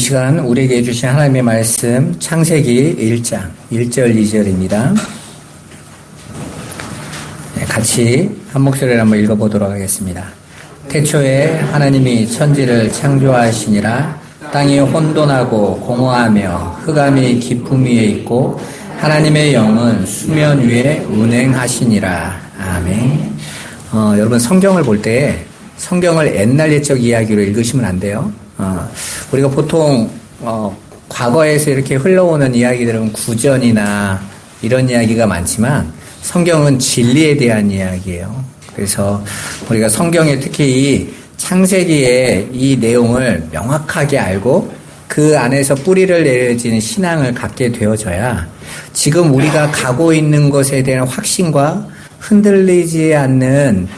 시간 우리에게 주신 하나님의 말씀 창세기 1장 1절 2절입니다. 같이 한 목소리를 한번 읽어보도록 하겠습니다. 태초에 하나님이 천지를 창조하시니라. 땅이 혼돈하고 공허하며 흑암이 깊음 위에 있고 하나님의 영은 수면 위에 운행하시니라. 아멘. 여러분 성경을 볼 때 성경을 옛날 옛적 이야기로 읽으시면 안 돼요. 우리가 보통 과거에서 이렇게 흘러오는 이야기들은 구전이나 이런 이야기가 많지만 성경은 진리에 대한 이야기예요. 그래서 우리가 성경에 특히 이 창세기의 이 내용을 명확하게 알고 그 안에서 뿌리를 내려지는 신앙을 갖게 되어져야 지금 우리가 가고 있는 것에 대한 확신과 흔들리지 않는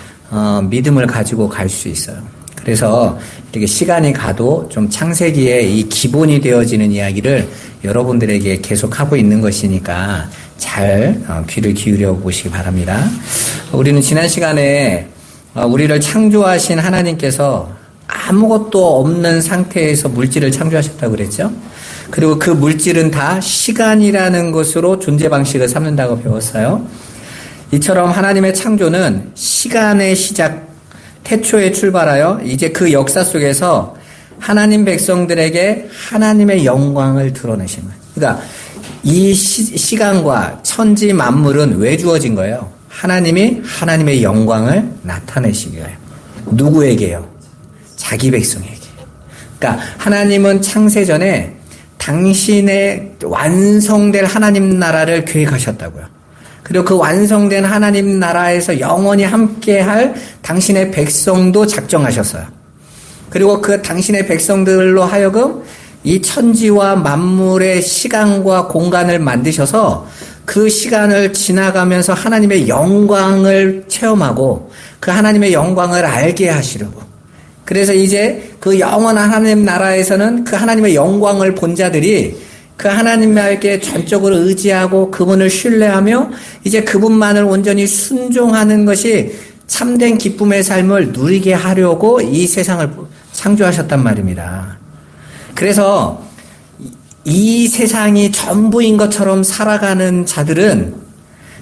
믿음을 가지고 갈 수 있어요. 그래서 이렇게 시간이 가도 좀 창세기의 이 기본이 되어지는 이야기를 여러분들에게 계속 하고 있는 것이니까 잘 귀를 기울여 보시기 바랍니다. 우리는 지난 시간에 우리를 창조하신 하나님께서 아무것도 없는 상태에서 물질을 창조하셨다고 그랬죠. 그리고 그 물질은 다 시간이라는 것으로 존재 방식을 삼는다고 배웠어요. 이처럼 하나님의 창조는 시간의 시작, 태초에 출발하여 이제 그 역사 속에서 하나님 백성들에게 하나님의 영광을 드러내신 거예요. 그러니까 이 시간과 천지 만물은 왜 주어진 거예요? 하나님이 하나님의 영광을 나타내시기 위하여. 누구에게요? 자기 백성에게. 그러니까 하나님은 창세전에 당신의 완성될 하나님 나라를 계획하셨다고요. 그리고 그 완성된 하나님 나라에서 영원히 함께할 당신의 백성도 작정하셨어요. 그리고 그 당신의 백성들로 하여금 이 천지와 만물의 시간과 공간을 만드셔서 그 시간을 지나가면서 하나님의 영광을 체험하고 그 하나님의 영광을 알게 하시려고. 그래서 이제 그 영원한 하나님 나라에서는 그 하나님의 영광을 본 자들이 그 하나님께 전적으로 의지하고 그분을 신뢰하며 이제 그분만을 온전히 순종하는 것이 참된 기쁨의 삶을 누리게 하려고 이 세상을 창조하셨단 말입니다. 그래서 이 세상이 전부인 것처럼 살아가는 자들은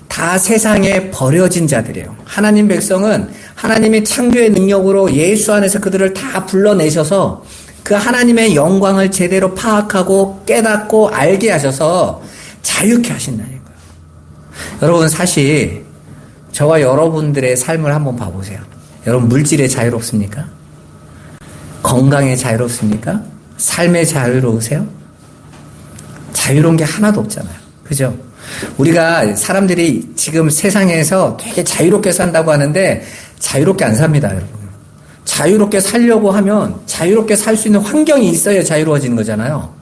다 세상에 버려진 자들이에요. 하나님 백성은 하나님의 창조의 능력으로 예수 안에서 그들을 다 불러내셔서 그 하나님의 영광을 제대로 파악하고 깨닫고 알게 하셔서 자유케 하신다는 거예요. 여러분 사실 저와 여러분들의 삶을 한번 봐보세요. 여러분 물질에 자유롭습니까? 건강에 자유롭습니까? 삶에 자유로우세요? 자유로운 게 하나도 없잖아요. 그죠? 우리가 사람들이 지금 세상에서 되게 자유롭게 산다고 하는데 자유롭게 안 삽니다, 여러분. 자유롭게 살려고 하면 자유롭게 살 수 있는 환경이 있어야 자유로워지는 거잖아요.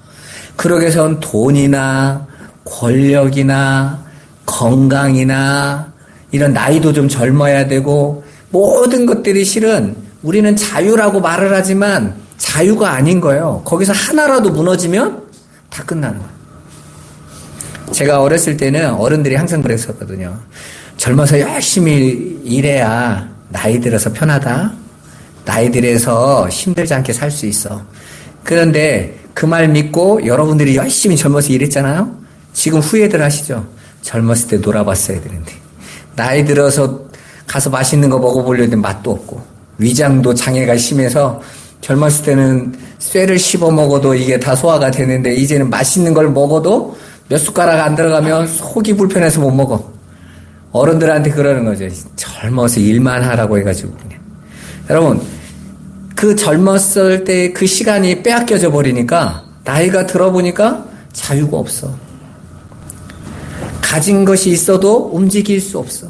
그러기 위해선 돈이나 권력이나 건강이나 이런 나이도 좀 젊어야 되고 모든 것들이 실은 우리는 자유라고 말을 하지만 자유가 아닌 거예요. 거기서 하나라도 무너지면 다 끝나는 거예요. 제가 어렸을 때는 어른들이 항상 그랬었거든요. 젊어서 열심히 일해야 나이 들어서 편하다. 나이 들어서 힘들지 않게 살 수 있어. 그런데 그 말 믿고 여러분들이 열심히 젊어서 일했잖아요. 지금 후회들 하시죠. 젊었을 때 놀아봤어야 되는데. 나이 들어서 가서 맛있는 거 먹어보려고 했는데 맛도 없고 위장도 장애가 심해서 젊었을 때는 쇠를 씹어 먹어도 이게 다 소화가 되는데 이제는 맛있는 걸 먹어도 몇 숟가락 안 들어가면 속이 불편해서 못 먹어. 어른들한테 그러는 거죠. 젊어서 일만 하라고 해가지고 그냥. 여러분, 그 젊었을 때 그 시간이 빼앗겨져 버리니까 나이가 들어보니까 자유가 없어. 가진 것이 있어도 움직일 수 없어.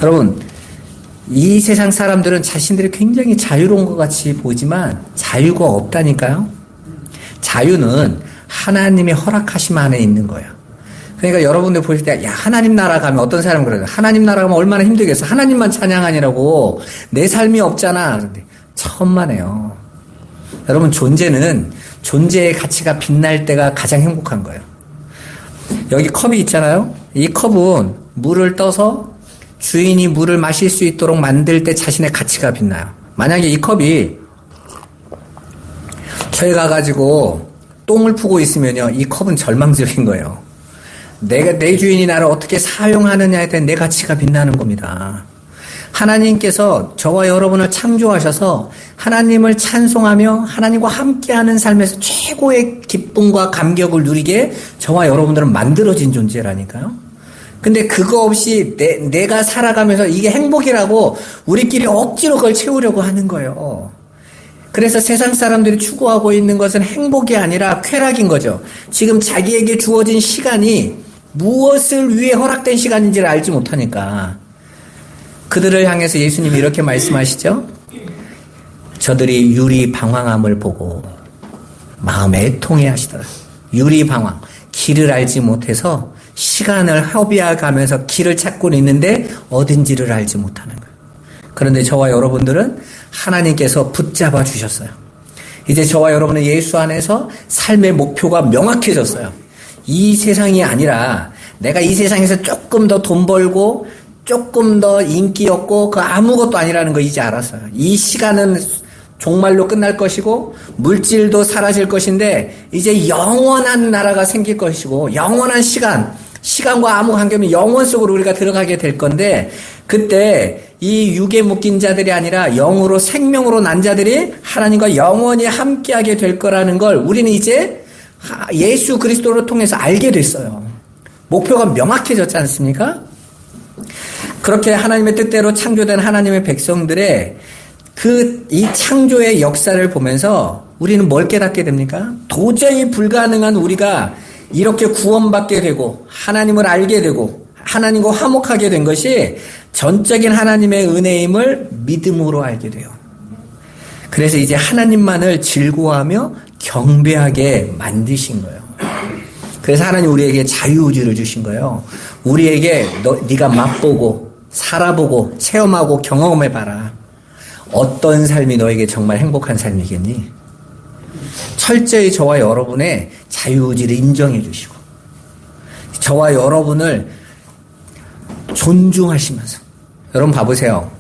여러분, 이 세상 사람들은 자신들이 굉장히 자유로운 것 같이 보지만 자유가 없다니까요. 자유는 하나님의 허락하심 안에 있는 거예요. 그러니까 여러분들 보실 때, 야, 하나님 나라 가면 어떤 사람은 그래요. 하나님 나라 가면 얼마나 힘들겠어. 하나님만 찬양하니라고. 내 삶이 없잖아. 그런데 천만에요. 여러분, 존재는 존재의 가치가 빛날 때가 가장 행복한 거예요. 여기 컵이 있잖아요. 이 컵은 물을 떠서 주인이 물을 마실 수 있도록 만들 때 자신의 가치가 빛나요. 만약에 이 컵이 교회 가가지고 똥을 푸고 있으면요, 이 컵은 절망적인 거예요. 내 주인이 나를 어떻게 사용하느냐에 대한 내 가치가 빛나는 겁니다. 하나님께서 저와 여러분을 창조하셔서 하나님을 찬송하며 하나님과 함께하는 삶에서 최고의 기쁨과 감격을 누리게 저와 여러분들은 만들어진 존재라니까요. 근데 그거 없이 내가 살아가면서 이게 행복이라고 우리끼리 억지로 그걸 채우려고 하는 거예요. 그래서 세상 사람들이 추구하고 있는 것은 행복이 아니라 쾌락인 거죠. 지금 자기에게 주어진 시간이 무엇을 위해 허락된 시간인지를 알지 못하니까. 그들을 향해서 예수님이 이렇게 말씀하시죠. 저들이 유리방황함을 보고 마음에 애통해 하시더라. 유리방황, 길을 알지 못해서 시간을 허비해가면서 길을 찾고 있는데 어딘지를 알지 못하는 거예요. 그런데 저와 여러분들은 하나님께서 붙잡아 주셨어요. 이제 저와 여러분은 예수 안에서 삶의 목표가 명확해졌어요. 이 세상이 아니라 내가 이 세상에서 조금 더 돈 벌고 조금 더 인기 얻고 그 아무것도 아니라는 거 이제 알았어요. 이 시간은 종말로 끝날 것이고 물질도 사라질 것인데 이제 영원한 나라가 생길 것이고 영원한 시간과 아무 관계없는 영원 속으로 우리가 들어가게 될 건데 그때 이 육에 묶인 자들이 아니라 영으로 생명으로 난 자들이 하나님과 영원히 함께하게 될 거라는 걸 우리는 이제 예수 그리스도를 통해서 알게 됐어요. 목표가 명확해졌지 않습니까? 그렇게 하나님의 뜻대로 창조된 하나님의 백성들의 이 창조의 역사를 보면서 우리는 뭘 깨닫게 됩니까? 도저히 불가능한 우리가 이렇게 구원받게 되고 하나님을 알게 되고 하나님과 화목하게 된 것이 전적인 하나님의 은혜임을 믿음으로 알게 돼요. 그래서 이제 하나님만을 즐거워하며 경배하게 만드신 거예요. 그래서 하나님 우리에게 자유의지를 주신 거예요. 우리에게 네가 맛보고 살아보고 체험하고 경험해봐라. 어떤 삶이 너에게 정말 행복한 삶이겠니? 철저히 저와 여러분의 자유의지를 인정해 주시고 저와 여러분을 존중하시면서 여러분 봐보세요.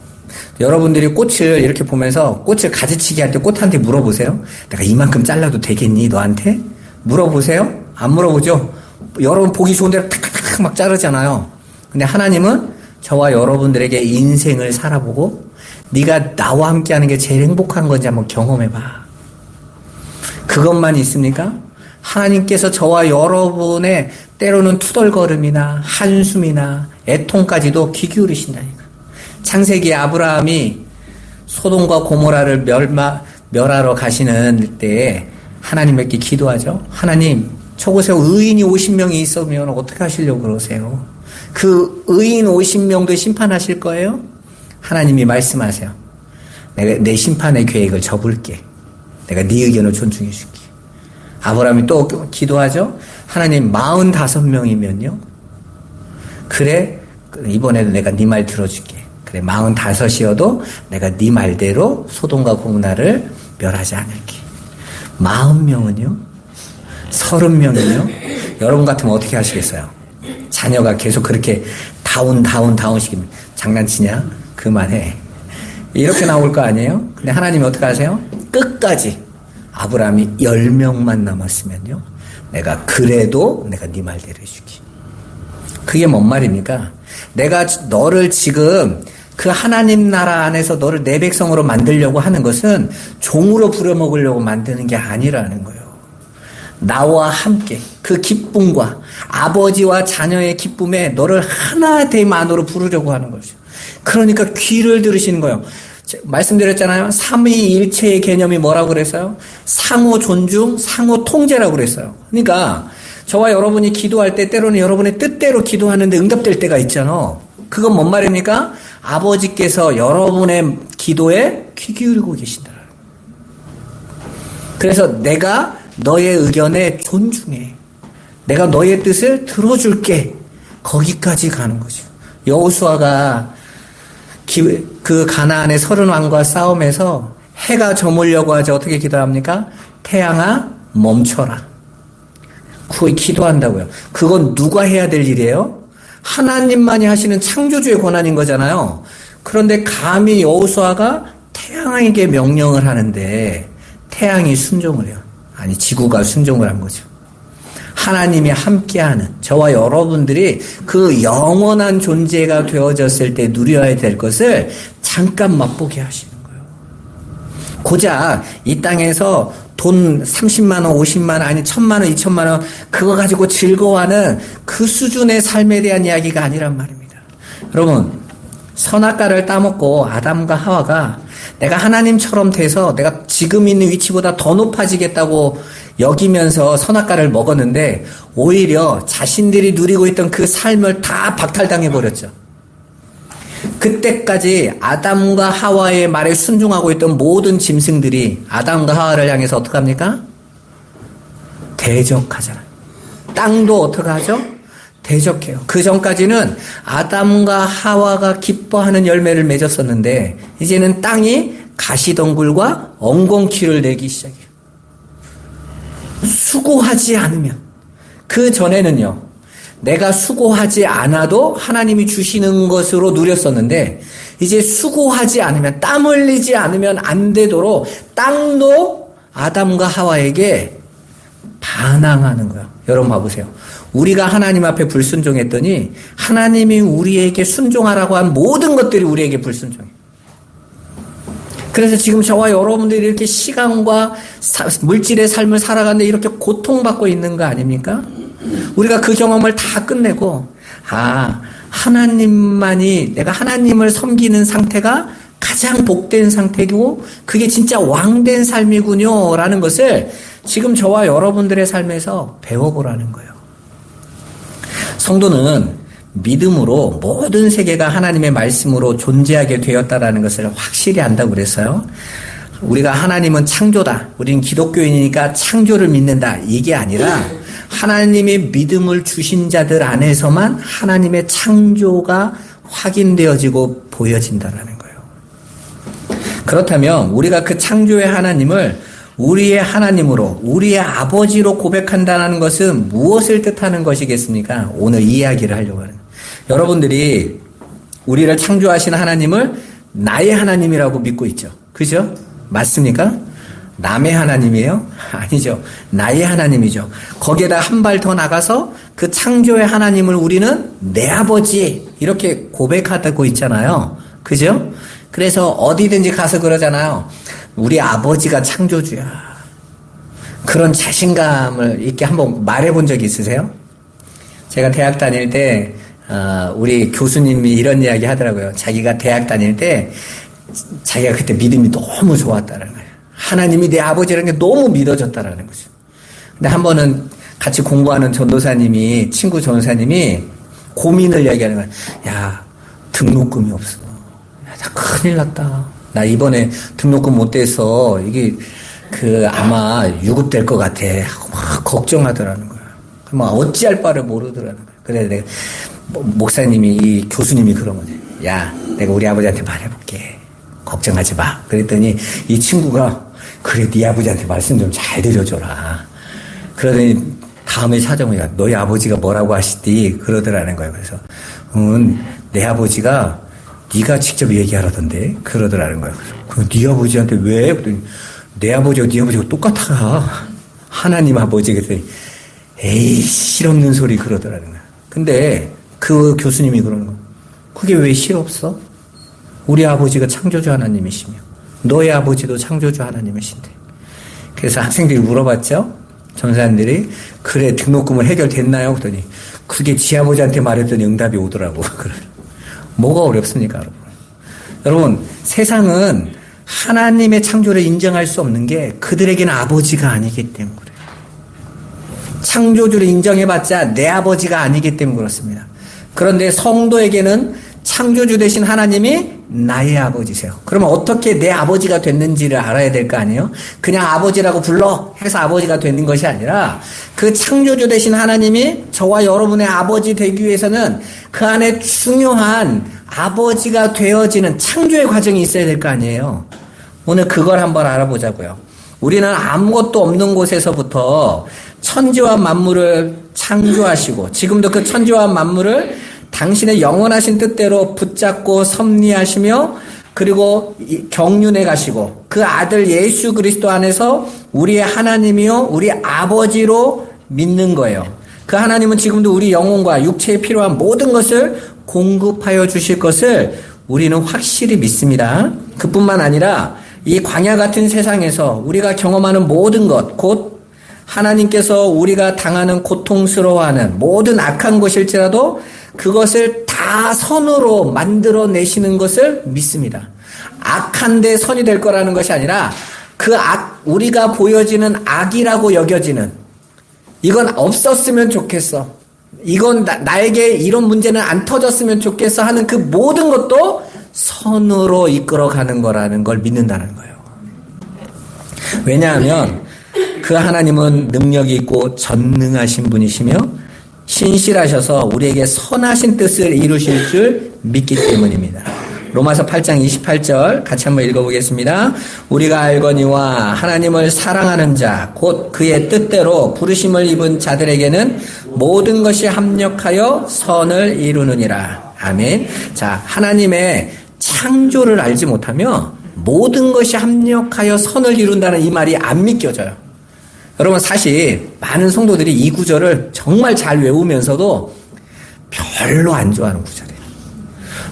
여러분들이 꽃을 이렇게 보면서 꽃을 가지치기 할 때 꽃한테 물어보세요. 내가 이만큼 잘라도 되겠니 너한테? 물어보세요? 안 물어보죠? 여러분 보기 좋은 대로 탁탁탁 막 자르잖아요. 근데 하나님은 저와 여러분들에게 인생을 살아보고 네가 나와 함께하는 게 제일 행복한 건지 한번 경험해봐. 그것만 있습니까? 하나님께서 저와 여러분의 때로는 투덜거림이나 한숨이나 애통까지도 귀 기울이신다니까. 창세기 아브라함이 소돔과 고모라를 멸하러 가시는 때에 하나님께 기도하죠. 하나님, 저곳에 의인이 50명이 있으면 어떻게 하시려고 그러세요? 그 의인 50명도 심판하실 거예요? 하나님이 말씀하세요. 내가 내 심판의 계획을 접을게. 내가 네 의견을 존중해 줄게. 아브라함이 또 기도하죠. 하나님 45명이면요. 그래, 이번에도 내가 네 말 들어줄게. 그래, 45이어도 내가 네 말대로 소돔과 고모라를 멸하지 않을게. 40명은요? 30명은요? 여러분 같으면 어떻게 하시겠어요? 자녀가 계속 그렇게 다운 시키면 장난치냐? 그만해. 이렇게 나올 거 아니에요? 근데 하나님이 어떻게 하세요? 끝까지 아브라함이 10명만 남았으면요. 내가 그래도 내가 네 말대로 해줄게. 그게 뭔 말입니까? 내가 너를 지금 그 하나님 나라 안에서 너를 내 백성으로 만들려고 하는 것은 종으로 부려먹으려고 만드는 게 아니라는 거예요. 나와 함께 그 기쁨과 아버지와 자녀의 기쁨에 너를 하나 됨 안으로 부르려고 하는 거죠. 그러니까 귀를 들으시는 거예요. 말씀드렸잖아요. 삼위일체의 개념이 뭐라고 그랬어요? 상호 존중, 상호 통제라고 그랬어요. 그러니까 저와 여러분이 기도할 때 때로는 여러분의 뜻대로 기도하는데 응답될 때가 있잖아. 그건 뭔 말입니까? 아버지께서 여러분의 기도에 귀 기울이고 계신다. 그래서 내가 너의 의견에 존중해. 내가 너의 뜻을 들어줄게. 거기까지 가는 거죠. 여호수아가 그 가나안의 30왕과 싸움에서 해가 저물려고 하지 어떻게 기도합니까? 태양아 멈춰라. 거의 기도한다고요. 그건 누가 해야 될 일이에요? 하나님만이 하시는 창조주의 권한인 거잖아요. 그런데 감히 여호수아가 태양에게 명령을 하는데 태양이 순종을 해요. 아니, 지구가 순종을 한 거죠. 하나님이 함께하는 저와 여러분들이 그 영원한 존재가 되어졌을 때 누려야 될 것을 잠깐 맛보게 하시는 거예요. 고작 이 땅에서 돈 30만 원, 50만 원, 아니 1000만 원, 2000만 원 그거 가지고 즐거워하는 그 수준의 삶에 대한 이야기가 아니란 말입니다. 여러분, 선악과를 따먹고 아담과 하와가 내가 하나님처럼 돼서 내가 지금 있는 위치보다 더 높아지겠다고 여기면서 선악과를 먹었는데 오히려 자신들이 누리고 있던 그 삶을 다 박탈당해버렸죠. 그때까지 아담과 하와의 말에 순종하고 있던 모든 짐승들이 아담과 하와를 향해서 어떻게 합니까? 대적하잖아요. 땅도 어떻게 하죠? 대적해요. 그 전까지는 아담과 하와가 기뻐하는 열매를 맺었었는데 이제는 땅이 가시덩굴과 엉겅퀴를 내기 시작해요. 수고하지 않으면, 그 전에는요, 내가 수고하지 않아도 하나님이 주시는 것으로 누렸었는데 이제 수고하지 않으면, 땀 흘리지 않으면 안 되도록 땅도 아담과 하와에게 반항하는 거예요. 여러분 봐보세요. 우리가 하나님 앞에 불순종했더니 하나님이 우리에게 순종하라고 한 모든 것들이 우리에게 불순종해요. 그래서 지금 저와 여러분들이 이렇게 시간과 물질의 삶을 살아가는데 이렇게 고통받고 있는 거 아닙니까? 우리가 그 경험을 다 끝내고, 하나님만이, 내가 하나님을 섬기는 상태가 가장 복된 상태이고 그게 진짜 왕된 삶이군요 라는 것을 지금 저와 여러분들의 삶에서 배워보라는 거예요. 성도는 믿음으로 모든 세계가 하나님의 말씀으로 존재하게 되었다라는 것을 확실히 안다고 그랬어요. 우리가 하나님은 창조다, 우리는 기독교인이니까 창조를 믿는다, 이게 아니라 하나님의 믿음을 주신 자들 안에서만 하나님의 창조가 확인되어지고 보여진다라는 거예요. 그렇다면 우리가 그 창조의 하나님을 우리의 하나님으로, 우리의 아버지로 고백한다는 것은 무엇을 뜻하는 것이겠습니까? 오늘 이 이야기를 하려고 하는 거예요. 여러분들이 우리를 창조하신 하나님을 나의 하나님이라고 믿고 있죠. 그죠? 맞습니까? 남의 하나님이에요? 아니죠. 나의 하나님이죠. 거기에다 한 발 더 나가서 그 창조의 하나님을 우리는 내 아버지 이렇게 고백하고 있잖아요. 그죠? 그래서 어디든지 가서 그러잖아요. 우리 아버지가 창조주야. 그런 자신감을 이렇게 한번 말해본 적이 있으세요? 제가 대학 다닐 때 우리 교수님이 이런 이야기 하더라고요. 자기가 대학 다닐 때 자기가 그때 믿음이 너무 좋았다는 거예요. 하나님이 내 아버지라는 게 너무 믿어졌다라는 거죠. 근데 한 번은 같이 공부하는 전도사님이, 친구 전도사님이 고민을 이야기하는 거예요. 야, 등록금이 없어. 야, 나 큰일 났다. 나 이번에 등록금 못 떼서 이게 아마 유급될 것 같아 하고 막 걱정하더라는 거야. 막 어찌할 바를 모르더라는 거야. 그래 내가 목사님이, 이 교수님이 그런 거지. 야, 내가 우리 아버지한테 말해볼게. 걱정하지 마. 그랬더니 이 친구가 그래 네 아버지한테 말씀 좀 잘 드려줘라. 그러더니 다음에 찾아오니까 너희 아버지가 뭐라고 하시디 그러더라는 거예요. 그래서 내 아버지가 네가 직접 얘기하라던데 그러더라는 거예요. 그래서 네 아버지한테 왜? 그랬더니 내 아버지와 네 아버지가 똑같아. 하나님 아버지. 그랬더니 에이 실없는 소리 그러더라는 거예요. 근데 그 교수님이 그러는 거예요. 그게 왜 실없어? 우리 아버지가 창조주 하나님이시며 너의 아버지도 창조주 하나님이신데. 그래서 학생들이 물어봤죠. 전사님들이 그래 등록금은 해결됐나요? 그랬더니 그게 지 아버지한테 말했더니 응답이 오더라고. 뭐가 어렵습니까, 여러분? 여러분, 세상은 하나님의 창조를 인정할 수 없는 게 그들에게는 아버지가 아니기 때문에 그래요. 창조주를 인정해봤자 내 아버지가 아니기 때문에 그렇습니다. 그런데 성도에게는 창조주 되신 하나님이 나의 아버지세요. 그러면 어떻게 내 아버지가 됐는지를 알아야 될 거 아니에요? 그냥 아버지라고 불러 해서 아버지가 되는 것이 아니라 그 창조주 되신 하나님이 저와 여러분의 아버지 되기 위해서는 그 안에 중요한 아버지가 되어지는 창조의 과정이 있어야 될 거 아니에요. 오늘 그걸 한번 알아보자고요. 우리는 아무것도 없는 곳에서부터 천지와 만물을 창조하시고 지금도 그 천지와 만물을 당신의 영원하신 뜻대로 붙잡고 섭리하시며 그리고 경륜에 가시고 그 아들 예수 그리스도 안에서 우리의 하나님이요 우리 아버지로 믿는 거예요. 그 하나님은 지금도 우리 영혼과 육체에 필요한 모든 것을 공급하여 주실 것을 우리는 확실히 믿습니다. 그뿐만 아니라 이 광야 같은 세상에서 우리가 경험하는 모든 것, 곧 하나님께서 우리가 당하는 고통스러워하는 모든 악한 것일지라도 그것을 다 선으로 만들어내시는 것을 믿습니다. 악한데 선이 될 거라는 것이 아니라 그 우리가 보여지는 악이라고 여겨지는 이건 없었으면 좋겠어. 이건 나에게 이런 문제는 안 터졌으면 좋겠어 하는 그 모든 것도 선으로 이끌어가는 거라는 걸 믿는다는 거예요. 왜냐하면 그 하나님은 능력이 있고 전능하신 분이시며 신실하셔서 우리에게 선하신 뜻을 이루실 줄 믿기 때문입니다. 로마서 8장 28절 같이 한번 읽어보겠습니다. 우리가 알거니와 하나님을 사랑하는 자 곧 그의 뜻대로 부르심을 입은 자들에게는 모든 것이 합력하여 선을 이루느니라. 아멘. 자, 하나님의 창조를 알지 못하면 모든 것이 합력하여 선을 이룬다는 이 말이 안 믿겨져요. 여러분 사실 많은 성도들이 이 구절을 정말 잘 외우면서도 별로 안 좋아하는 구절이에요.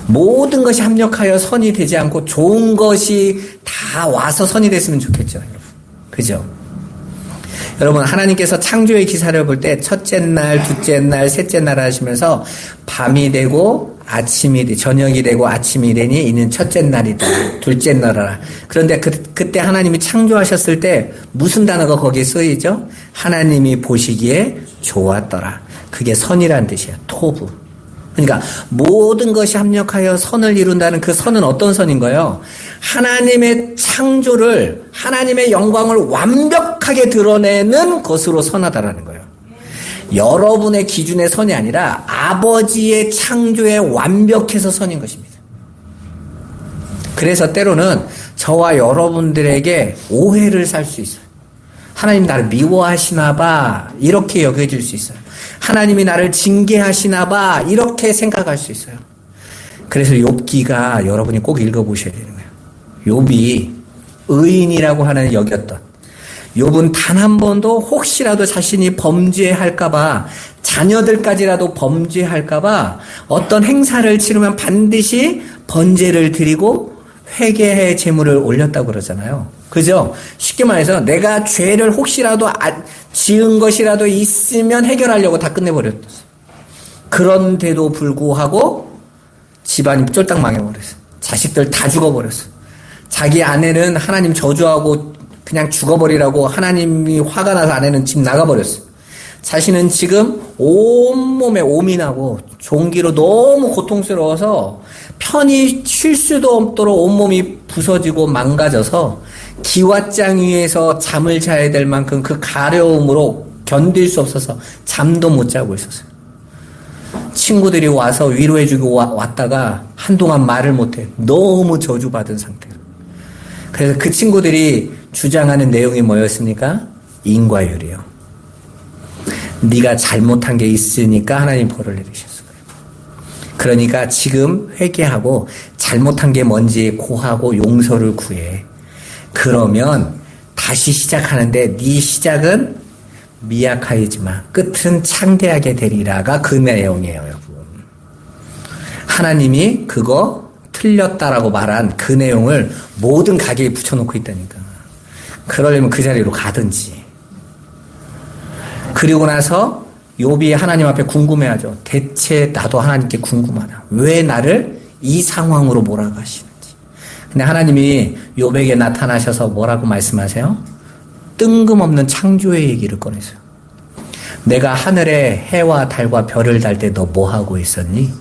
모든 것이 합력하여 선이 되지 않고 좋은 것이 다 와서 선이 됐으면 좋겠죠. 여러분. 그죠? 여러분 하나님께서 창조의 기사를 볼 때 첫째 날, 둘째 날, 셋째 날 하시면서 밤이 되고 아침이 되, 저녁이 되고 아침이 되니 이는 첫째 날이다. 둘째 날이라. 그런데 그때 하나님이 창조하셨을 때 무슨 단어가 거기에 쓰이죠? 하나님이 보시기에 좋았더라. 그게 선이라는 뜻이야. 토부. 그러니까 모든 것이 합력하여 선을 이룬다는 그 선은 어떤 선인가요? 하나님의 창조를 하나님의 영광을 완벽하게 드러내는 것으로 선하다라는 거예요. 여러분의 기준의 선이 아니라 아버지의 창조에 완벽해서 선인 것입니다. 그래서 때로는 저와 여러분들에게 오해를 살 수 있어요. 하나님 나를 미워하시나 봐 이렇게 여겨질 수 있어요. 하나님이 나를 징계하시나 봐 이렇게 생각할 수 있어요. 그래서 욥기가 여러분이 꼭 읽어보셔야 되는 거예요. 욥이 의인이라고 하는 여겼던 욥은 단 한 번도 혹시라도 자신이 범죄할까봐 자녀들까지라도 범죄할까봐 어떤 행사를 치르면 반드시 번제를 드리고 회개의 제물을 올렸다고 그러잖아요. 그죠? 쉽게 말해서 내가 죄를 혹시라도 지은 것이라도 있으면 해결하려고 다 끝내버렸어. 그런데도 불구하고 집안이 쫄딱 망해버렸어. 자식들 다 죽어버렸어. 자기 아내는 하나님 저주하고 그냥 죽어버리라고 하나님이 화가 나서 아내는 집 나가버렸어. 자신은 지금 온몸에 오미 나고 종기로 너무 고통스러워서 편히 쉴 수도 없도록 온몸이 부서지고 망가져서 기왓장 위에서 잠을 자야 될 만큼 그 가려움으로 견딜 수 없어서 잠도 못 자고 있었어요. 친구들이 와서 위로해주고 왔다가 한동안 말을 못해. 너무 저주받은 상태로. 그래서 그 친구들이 주장하는 내용이 뭐였습니까? 인과율이요. 네가 잘못한 게 있으니까 하나님 벌을 내리셨어요. 그러니까 지금 회개하고 잘못한 게 뭔지 고하고 용서를 구해. 그러면 다시 시작하는데 네 시작은 미약하이지만 끝은 창대하게 되리라가 그 내용이에요, 여러분. 하나님이 그거 틀렸다라고 말한 그 내용을 모든 가게에 붙여놓고 있다니까. 그러려면 그 자리로 가든지. 그리고 나서 욥이 하나님 앞에 궁금해하죠. 대체 나도 하나님께 궁금하다. 왜 나를 이 상황으로 몰아가시는지. 근데 하나님이 욥에게 나타나셔서 뭐라고 말씀하세요? 뜬금없는 창조의 얘기를 꺼내세요. 내가 하늘에 해와 달과 별을 달 때 너 뭐 하고 있었니?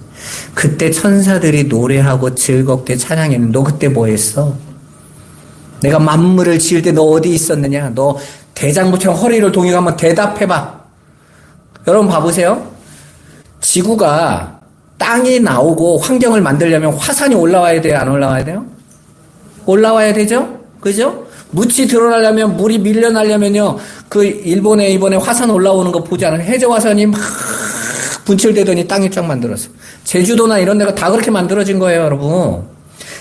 그때 천사들이 노래하고 즐겁게 찬양했는데 너 그때 뭐 했어? 내가 만물을 지을 때 너 어디 있었느냐? 너 대장부처럼 허리를 동이고 한번 대답해봐. 여러분 봐보세요. 지구가 땅이 나오고 환경을 만들려면 화산이 올라와야 돼요? 안 올라와야 돼요? 올라와야 되죠? 그죠? 묻이 드러나려면 물이 밀려나려면요. 그 일본에 이번에 화산 올라오는 거 보지 않아요? 해저 화산이 막 분출되더니 땅이 쫙 만들었어요. 제주도나 이런 데가 다 그렇게 만들어진 거예요, 여러분.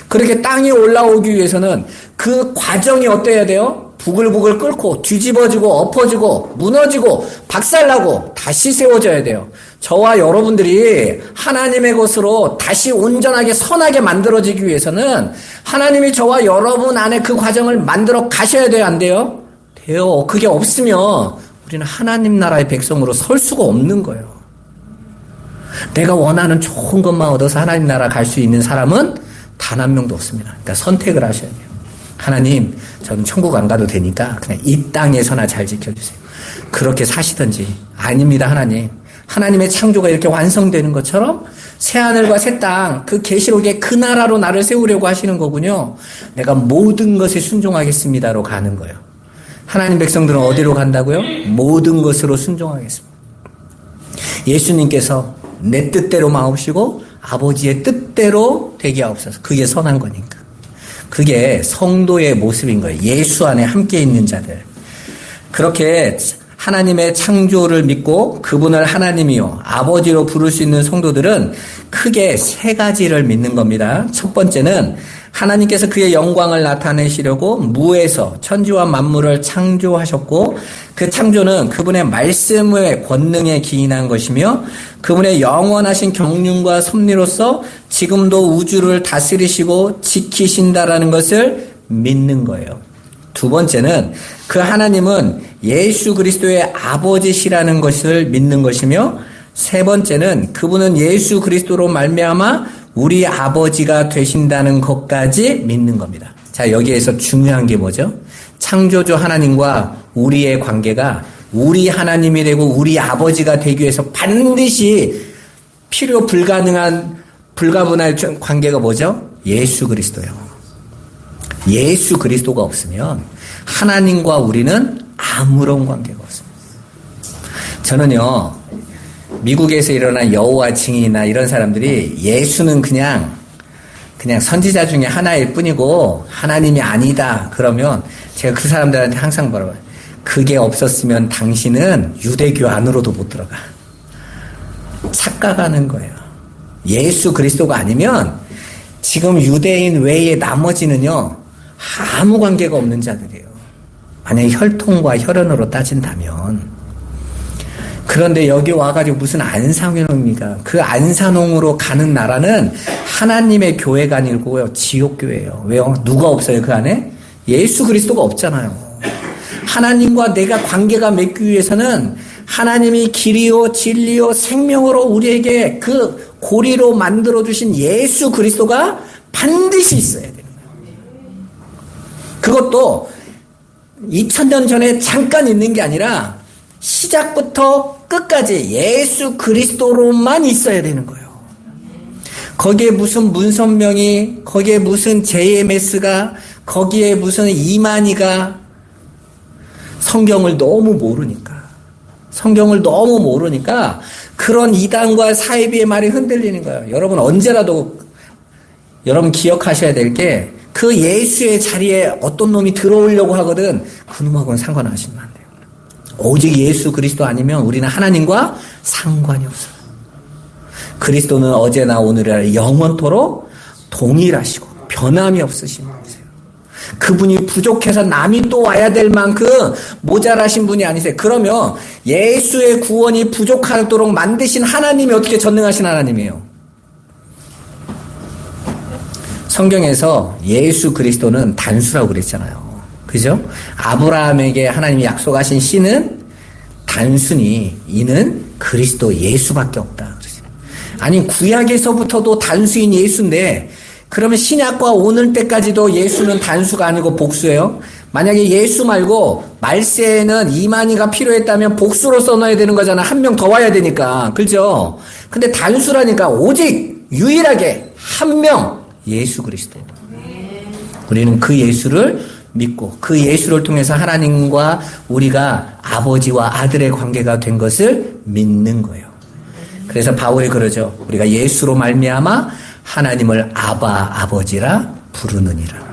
그렇게 땅에 올라오기 위해서는 그 과정이 어때야 돼요? 부글부글 끓고 뒤집어지고 엎어지고 무너지고 박살나고 다시 세워져야 돼요. 저와 여러분들이 하나님의 것으로 다시 온전하게 선하게 만들어지기 위해서는 하나님이 저와 여러분 안에 그 과정을 만들어 가셔야 돼요, 안 돼요? 돼요. 그게 없으면 우리는 하나님 나라의 백성으로 설 수가 없는 거예요. 내가 원하는 좋은 것만 얻어서 하나님 나라 갈 수 있는 사람은 단 한 명도 없습니다. 그러니까 선택을 하셔야 돼요. 하나님, 저는 천국 안 가도 되니까 그냥 이 땅에서나 잘 지켜주세요. 그렇게 사시든지. 아닙니다, 하나님. 하나님의 창조가 이렇게 완성되는 것처럼 새하늘과 새 땅, 그 계시록의 그 나라로 나를 세우려고 하시는 거군요. 내가 모든 것에 순종하겠습니다로 가는 거예요. 하나님 백성들은 어디로 간다고요? 모든 것으로 순종하겠습니다. 예수님께서 내 뜻대로 마옵시고 아버지의 뜻대로 되게 하옵소서. 그게 선한 거니까. 그게 성도의 모습인 거예요. 예수 안에 함께 있는 자들. 그렇게 하나님의 창조를 믿고 그분을 하나님이요 아버지로 부를 수 있는 성도들은 크게 세 가지를 믿는 겁니다. 첫 번째는 하나님께서 그의 영광을 나타내시려고 무에서 천지와 만물을 창조하셨고 그 창조는 그분의 말씀의 권능에 기인한 것이며 그분의 영원하신 경륜과 섭리로서 지금도 우주를 다스리시고 지키신다라는 것을 믿는 거예요. 두 번째는 그 하나님은 예수 그리스도의 아버지시라는 것을 믿는 것이며 세 번째는 그분은 예수 그리스도로 말미암아 우리 아버지가 되신다는 것까지 믿는 겁니다. 자, 여기에서 중요한 게 뭐죠? 창조주 하나님과 우리의 관계가 우리 하나님이 되고 우리 아버지가 되기 위해서 반드시 필요 불가분할 관계가 뭐죠? 예수 그리스도요. 예수 그리스도가 없으면 하나님과 우리는 아무런 관계가 없습니다. 저는요, 미국에서 일어난 여호와 증인이나 이런 사람들이 예수는 그냥 선지자 중에 하나일 뿐이고 하나님이 아니다 그러면 제가 그 사람들한테 항상 물어봐요. 그게 없었으면 당신은 유대교 안으로도 못 들어가. 착각하는 거예요. 예수 그리스도가 아니면 지금 유대인 외에 나머지는요 아무 관계가 없는 자들이에요. 만약에 혈통과 혈연으로 따진다면. 그런데 여기 와가지고 무슨 안산홍입니까? 그 안산홍으로 가는 나라는 하나님의 교회가 아니고요. 지옥교회예요. 왜요? 누가 없어요 그 안에? 예수 그리스도가 없잖아요. 하나님과 내가 관계가 맺기 위해서는 하나님이 길이요 진리요 생명으로 우리에게 그 고리로 만들어주신 예수 그리스도가 반드시 있어야 되는 거예요. 그것도 2000년 전에 잠깐 있는 게 아니라 시작부터 끝까지 예수 그리스도로만 있어야 되는 거예요. 거기에 무슨 문선명이, 거기에 무슨 JMS가, 거기에 무슨 이만희가 성경을 너무 모르니까 그런 이단과 사이비의 말이 흔들리는 거예요. 여러분 언제라도 여러분 기억하셔야 될 게 그 예수의 자리에 어떤 놈이 들어오려고 하거든 그 놈하고는 상관하시면 안 돼요. 오직 예수 그리스도 아니면 우리는 하나님과 상관이 없어요. 그리스도는 어제나 오늘이나 영원토록 동일하시고 변함이 없으신 분이세요. 그분이 부족해서 남이 또 와야 될 만큼 모자라신 분이 아니세요. 그러면 예수의 구원이 부족하도록 만드신 하나님이 어떻게 전능하신 하나님이에요? 성경에서 예수 그리스도는 단수라고 그랬잖아요. 그죠? 아브라함에게 하나님이 약속하신 씨는 단순히 이는 그리스도 예수밖에 없다. 아니 구약에서부터도 단수인 예수인데 그러면 신약과 오늘 때까지도 예수는 단수가 아니고 복수예요? 만약에 예수 말고 말세에는 이만희가 필요했다면 복수로 써놔야 되는 거잖아. 한 명 더 와야 되니까. 그죠? 근데 단수라니까 오직 유일하게 한 명 예수 그리스도. 우리는 그 예수를 믿고 그 예수를 통해서 하나님과 우리가 아버지와 아들의 관계가 된 것을 믿는 거예요. 그래서 바울이 그러죠. 우리가 예수로 말미암아 하나님을 아바 아버지라 부르느니라.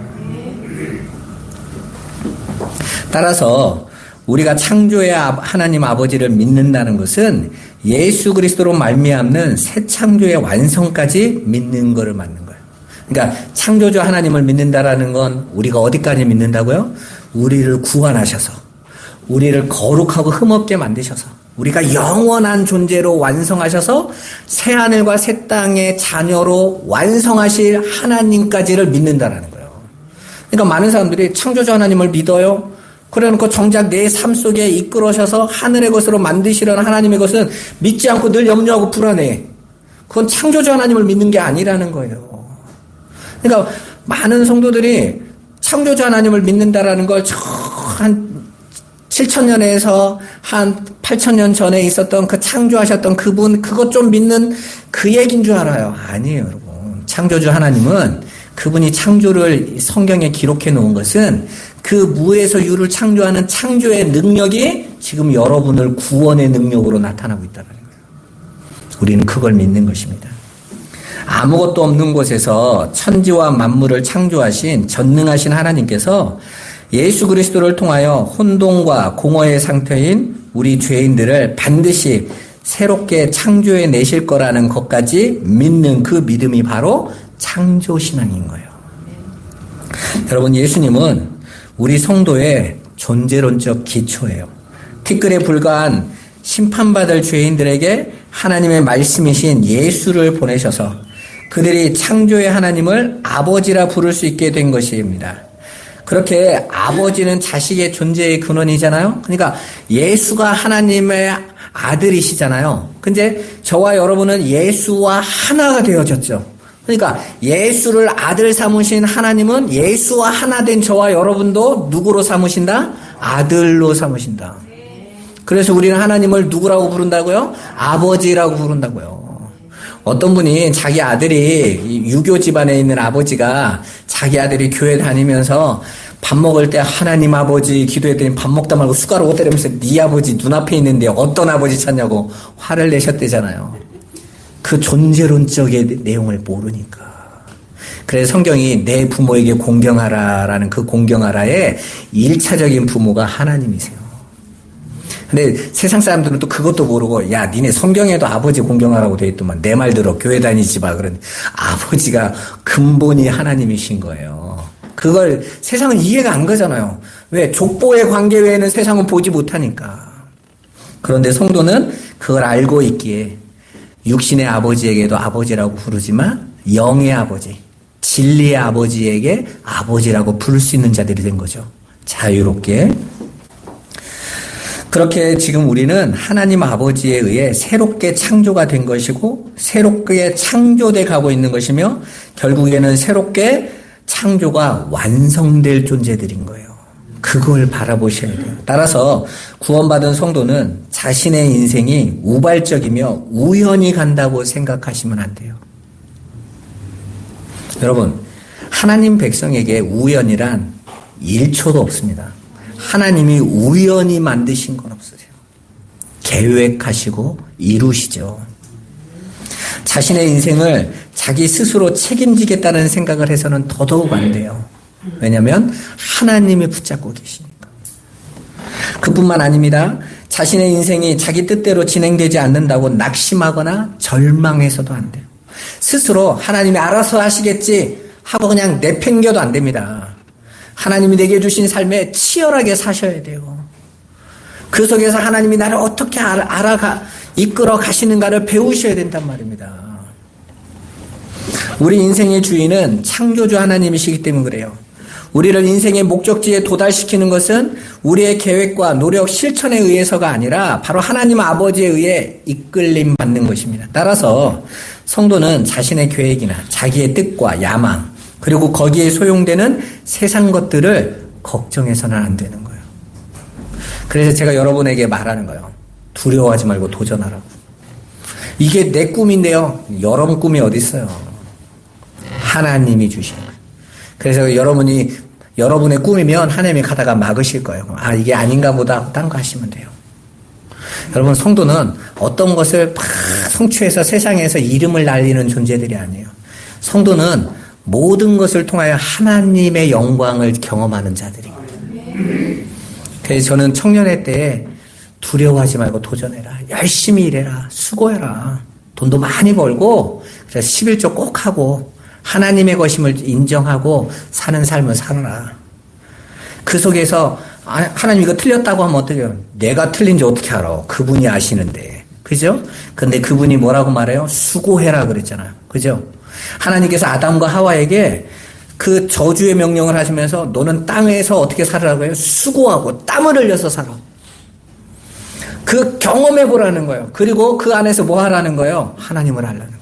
따라서 우리가 창조의 하나님 아버지를 믿는다는 것은 예수 그리스도로 말미암는 새 창조의 완성까지 믿는 것을 맞는 거예요. 그러니까 창조주 하나님을 믿는다라는 건 우리가 어디까지 믿는다고요? 우리를 구원하셔서, 우리를 거룩하고 흠없게 만드셔서, 우리가 영원한 존재로 완성하셔서 새하늘과 새 땅의 자녀로 완성하실 하나님까지를 믿는다라는 거예요. 그러니까 많은 사람들이 창조주 하나님을 믿어요. 그래놓고 정작 내 삶 속에 이끌어셔서 하늘의 것으로 만드시려는 하나님의 것은 믿지 않고 늘 염려하고 불안해. 그건 창조주 하나님을 믿는 게 아니라는 거예요. 그러니까 많은 성도들이 창조주 하나님을 믿는다라는 걸 한 7,000년에서 한 8,000년 전에 있었던 그 창조하셨던 그분, 그것 좀 믿는 그 얘기인 줄 알아요. 아니에요, 여러분. 창조주 하나님은 그분이 창조를 성경에 기록해 놓은 것은 그 무에서 유를 창조하는 창조의 능력이 지금 여러분을 구원의 능력으로 나타나고 있다는 거예요. 우리는 그걸 믿는 것입니다. 아무것도 없는 곳에서 천지와 만물을 창조하신 전능하신 하나님께서 예수 그리스도를 통하여 혼돈과 공허의 상태인 우리 죄인들을 반드시 새롭게 창조해 내실 거라는 것까지 믿는 그 믿음이 바로 창조신앙인 거예요. 여러분, 예수님은 우리 성도의 존재론적 기초예요. 티끌에 불과한 심판받을 죄인들에게 하나님의 말씀이신 예수를 보내셔서 그들이 창조의 하나님을 아버지라 부를 수 있게 된 것입니다. 그렇게 아버지는 자식의 존재의 근원이잖아요. 그러니까 예수가 하나님의 아들이시잖아요. 근데 저와 여러분은 예수와 하나가 되어졌죠. 그러니까 예수를 아들 삼으신 하나님은 예수와 하나 된 저와 여러분도 누구로 삼으신다? 아들로 삼으신다. 그래서 우리는 하나님을 누구라고 부른다고요? 아버지라고 부른다고요. 어떤 분이 자기 아들이 유교 집안에 있는 아버지가 자기 아들이 교회 다니면서 밥 먹을 때 하나님 아버지 기도했더니 밥 먹다 말고 숟가락으로 때리면서 네 아버지 눈앞에 있는데 어떤 아버지 찾냐고 화를 내셨대잖아요. 그 존재론적의 내용을 모르니까. 그래서 성경이 내 부모에게 공경하라라는 그 공경하라의 1차적인 부모가 하나님이세요. 근데 세상 사람들은 또 그것도 모르고 야 니네 성경에도 아버지 공경하라고 돼 있더만 내 말 들어 교회 다니지 마. 그러니 아버지가 근본이 하나님이신 거예요. 그걸 세상은 이해가 안 가잖아요. 왜? 족보의 관계 외에는 세상은 보지 못하니까. 그런데 성도는 그걸 알고 있기에 육신의 아버지에게도 아버지라고 부르지만 영의 아버지, 진리의 아버지에게 아버지라고 부를 수 있는 자들이 된 거죠. 자유롭게. 그렇게 지금 우리는 하나님 아버지에 의해 새롭게 창조가 된 것이고 새롭게 창조돼 가고 있는 것이며 결국에는 새롭게 창조가 완성될 존재들인 거예요. 그걸 바라보셔야 돼요. 따라서 구원받은 성도는 자신의 인생이 우발적이며 우연히 간다고 생각하시면 안 돼요. 여러분, 하나님 백성에게 우연이란 1초도 없습니다. 하나님이 우연히 만드신 건 없으세요. 계획하시고 이루시죠. 자신의 인생을 자기 스스로 책임지겠다는 생각을 해서는 더더욱 안 돼요. 왜냐하면 하나님이 붙잡고 계시니까. 그뿐만 아닙니다. 자신의 인생이 자기 뜻대로 진행되지 않는다고 낙심하거나 절망해서도 안 돼요. 스스로 하나님이 알아서 하시겠지 하고 그냥 내팽겨도 안 됩니다. 하나님이 내게 주신 삶에 치열하게 사셔야 돼요. 그 속에서 하나님이 나를 어떻게 이끌어 가시는가를 배우셔야 된단 말입니다. 우리 인생의 주인은 창조주 하나님이시기 때문에 그래요. 우리를 인생의 목적지에 도달시키는 것은 우리의 계획과 노력, 실천에 의해서가 아니라 바로 하나님 아버지에 의해 이끌림 받는 것입니다. 따라서 성도는 자신의 계획이나 자기의 뜻과 야망, 그리고 거기에 소용되는 세상 것들을 걱정해서는 안 되는 거예요. 그래서 제가 여러분에게 말하는 거예요. 두려워하지 말고 도전하라고. 이게 내 꿈인데요. 여러분 꿈이 어디 있어요? 하나님이 주시는 거예요. 그래서 여러분의 꿈이면 하나님이 가다가 막으실 거예요. 아, 이게 아닌가 보다. 딴 거 하시면 돼요. 여러분, 성도는 어떤 것을 막 성취해서 세상에서 이름을 날리는 존재들이 아니에요. 성도는 모든 것을 통하여 하나님의 영광을 경험하는 자들입니다. 그래서 저는 청년회 때 두려워하지 말고 도전해라. 열심히 일해라. 수고해라. 돈도 많이 벌고 그래서 11조 꼭 하고 하나님의 것임을 인정하고 사는 삶을 살아라. 그 속에서 하나님 이거 틀렸다고 하면 어떡해요? 내가 틀린지 어떻게 알아? 그분이 아시는데. 그죠? 근데 그분이 뭐라고 말해요? 수고해라 그랬잖아요. 그죠? 하나님께서 아담과 하와에게 그 저주의 명령을 하시면서 너는 땅에서 어떻게 살으라고 해요? 수고하고 땀을 흘려서 살아. 그 경험해 보라는 거예요. 그리고 그 안에서 뭐 하라는 거예요? 하나님을 하라는 거예요.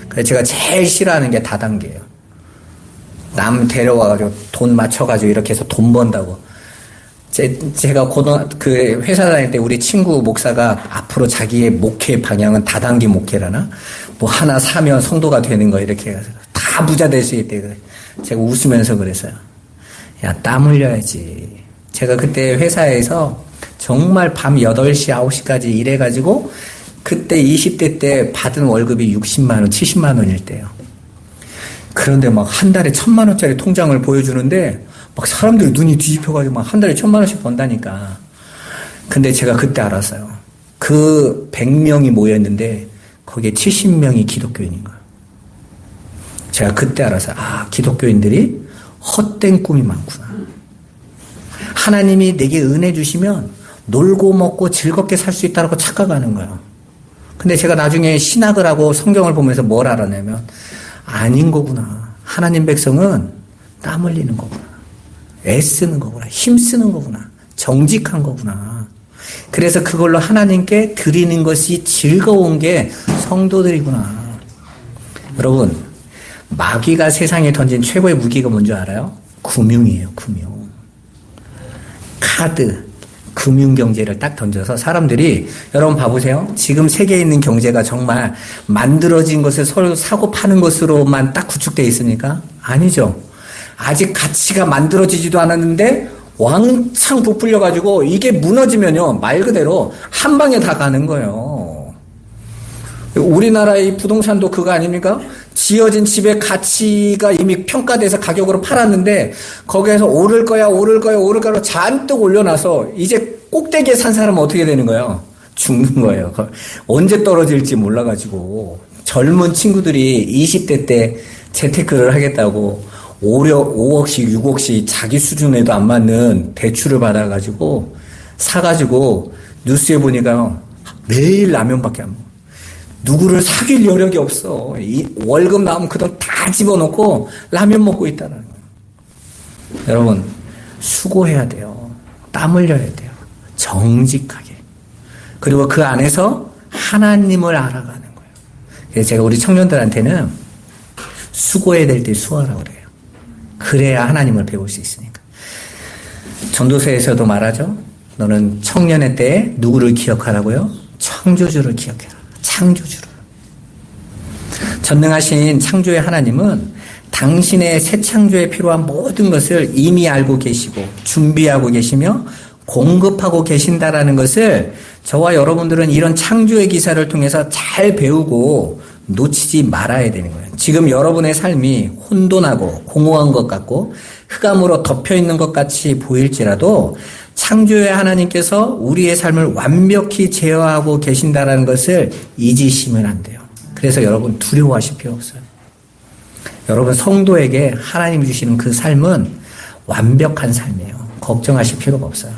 그래서 제가 제일 싫어하는 게 다단계예요. 남 데려와가지고 돈 맞춰가지고 이렇게 해서 돈 번다고. 제가 그 회사 다닐 때 우리 친구 목사가 앞으로 자기의 목회 방향은 다단계 목회라나? 뭐 하나 사면 성도가 되는 거 이렇게 해가지고 다 부자 될 수 있대. 제가 웃으면서 그랬어요. 야, 땀 흘려야지. 제가 그때 회사에서 정말 밤 8시, 9시까지 일해가지고 그때 20대 때 받은 월급이 60만 원, 70만 원일 때요. 그런데 막 한 달에 1,000만 원짜리 통장을 보여주는데 막 사람들이 눈이 뒤집혀가지고 막 한 달에 1,000만 원씩 번다니까. 근데 제가 그때 알았어요. 그 100명이 모였는데 거기에 70명이 기독교인인 거예요. 제가 그때 알았어요. 아, 기독교인들이 헛된 꿈이 많구나. 하나님이 내게 은혜 주시면 놀고 먹고 즐겁게 살 수 있다고 착각하는 거예요. 근데 제가 나중에 신학을 하고 성경을 보면서 뭘 알아내면 아닌 거구나. 하나님 백성은 땀 흘리는 거구나. 애쓰는 거구나. 힘쓰는 거구나. 정직한 거구나. 그래서 그걸로 하나님께 드리는 것이 즐거운 게 성도들이구나. 여러분, 마귀가 세상에 던진 최고의 무기가 뭔지 알아요? 금융이에요. 금융. 카드. 금융경제를 딱 던져서 사람들이, 여러분 봐보세요. 지금 세계에 있는 경제가 정말 만들어진 것을 서로 사고 파는 것으로만 딱 구축되어 있습니까? 아니죠. 아직 가치가 만들어지지도 않았는데 왕창 부풀려가지고 이게 무너지면요, 말 그대로 한 방에 다 가는 거예요. 우리나라의 부동산도 그거 아닙니까? 지어진 집의 가치가 이미 평가돼서 가격으로 팔았는데 거기에서 오를 거야 잔뜩 올려놔서 이제 꼭대기에 산 사람은 어떻게 되는 거예요? 죽는 거예요. 언제 떨어질지 몰라가지고 젊은 친구들이 20대 때 재테크를 하겠다고 5억씩 6억씩 자기 수준에도 안 맞는 대출을 받아가지고 사가지고 뉴스에 보니까 매일 라면밖에 안 먹어. 누구를 사귈 여력이 없어. 이 월급 나오면 그 돈 다 집어넣고 라면 먹고 있다는 거예요. 여러분, 수고해야 돼요. 땀 흘려야 돼요. 정직하게. 그리고 그 안에서 하나님을 알아가는 거예요. 그래서 제가 우리 청년들한테는 수고해야 될 때 수고하라고 그래요. 그래야 하나님을 배울 수 있으니까. 전도서에서도 말하죠. 너는 청년의 때에 누구를 기억하라고요? 창조주를 기억해라. 창조주를. 전능하신 창조의 하나님은 당신의 새 창조에 필요한 모든 것을 이미 알고 계시고 준비하고 계시며 공급하고 계신다라는 것을 저와 여러분들은 이런 창조의 기사를 통해서 잘 배우고 놓치지 말아야 되는 거예요. 지금 여러분의 삶이 혼돈하고 공허한 것 같고 흑암으로 덮여있는 것 같이 보일지라도 창조의 하나님께서 우리의 삶을 완벽히 제어하고 계신다는 것을 잊으시면 안 돼요. 그래서 여러분 두려워하실 필요 없어요. 여러분 성도에게 하나님이 주시는 그 삶은 완벽한 삶이에요. 걱정하실 필요가 없어요.